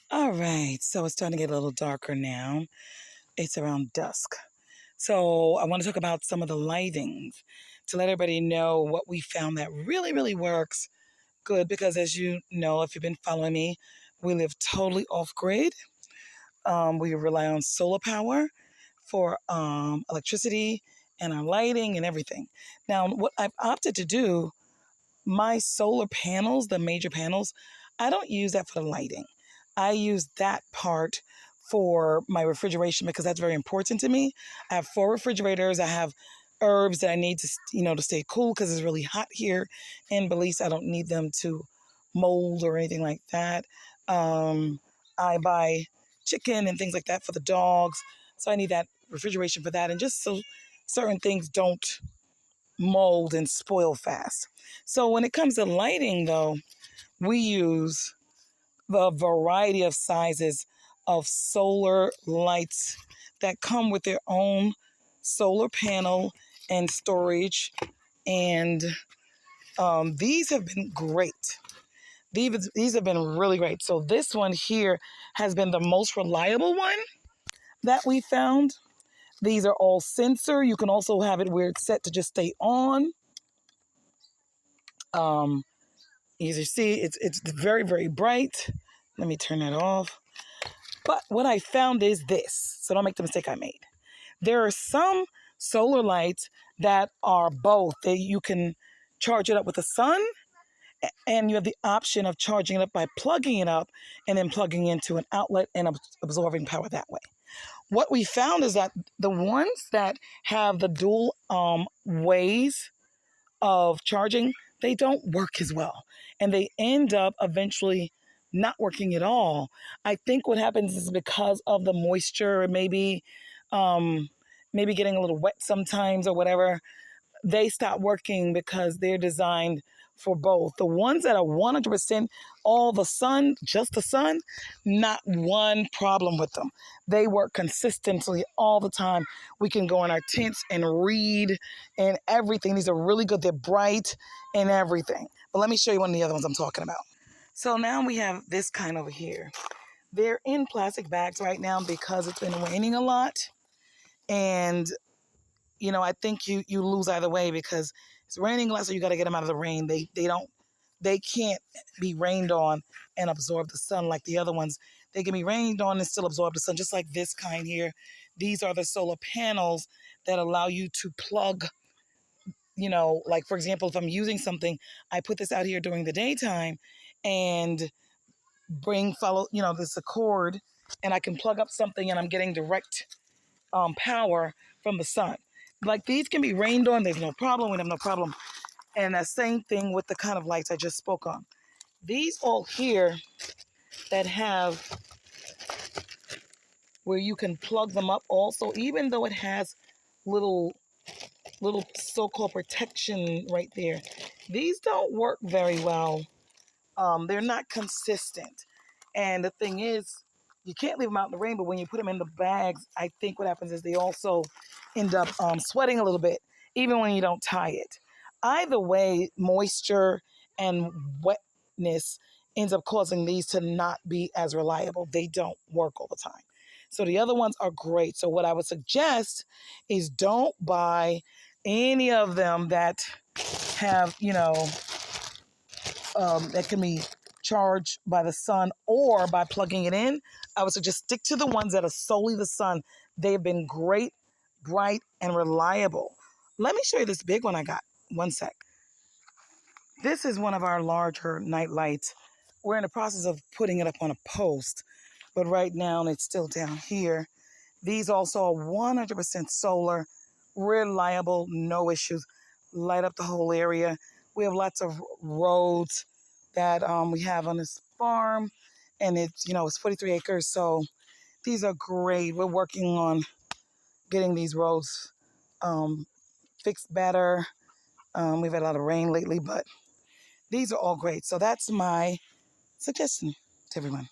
All right, so it's starting to get a little darker now. It's around dusk. So I want to talk about some of the lightings to let everybody know what we found that really, really works good because as you know, if you've been following me, we live totally off grid. We rely on solar power for electricity and our lighting and everything. Now, what I've opted to do, my solar panels, the major panels, I don't use that for the lighting. I use that part for my refrigeration because that's very important to me. I have 4 refrigerators. I have herbs that I need to, to stay cool because it's really hot here in Belize. I don't need them to mold or anything like that. Um, I buy chicken and things like that for the dogs. So I need that refrigeration for that. And just so certain things don't mold and spoil fast. So when it comes to lighting, though, we use the variety of sizes of solar lights that come with their own solar panel and storage. And these have been great. These have been really great. So this one here has been the most reliable one that we found. These are all sensor. You can also have it where it's set to just stay on. Um, As you see, it's very, very bright. Let me turn that off. But what I found is this, so don't make the mistake I made. There are some solar lights that are both. You can charge it up with the sun, and you have the option of charging it up by plugging it up and then plugging into an outlet and absorbing power that way. What we found is that the ones that have the dual ways of charging, they don't work as well. And they end up eventually not working at all. I think what happens is because of the moisture, um, maybe getting a little wet sometimes or whatever, they stop working because they're designed for both. The ones that are 100% all the sun, just the sun, not one problem with them. They work consistently all the time. We can go in our tents and read and everything. These are really good. They're bright and everything. But let me show you one of the other ones I'm talking about. So now we have this kind over here. They're in plastic bags right now because it's been raining a lot. And I think you lose either way because it's raining less, so you got to get them out of the rain. They can't be rained on and absorb the sun like the other ones. They can be rained on and still absorb the sun, just like this kind here. These are the solar panels that allow you to plug. Like for example, if I'm using something, I put this out here during the daytime, and this a cord, and I can plug up something, and I'm getting direct power from the sun. Like these can be rained on, there's no problem, we have no problem. And that same thing with the kind of lights I just spoke on. These all here that have where you can plug them up also, even though it has little so-called protection right there, these don't work very well. They're not consistent. And the thing is, you can't leave them out in the rain, but when you put them in the bags, I think what happens is they also end up sweating a little bit, even when you don't tie it. Either way, moisture and wetness ends up causing these to not be as reliable. They don't work all the time. So the other ones are great. So what I would suggest is don't buy any of them that have, that can be charged by the sun or by plugging it in. I would suggest stick to the ones that are solely the sun. They've been great, bright, and reliable. Let me show you this big one I got. One sec. This is one of our larger night lights. We're in the process of putting it up on a post, but right now it's still down here. These also are 100% solar, reliable, no issues, light up the whole area. We have lots of roads that we have on this farm, and it's 43 acres, so these are great. We're working on getting these roads fixed better. We've had a lot of rain lately, but these are all great. So that's my suggestion to everyone.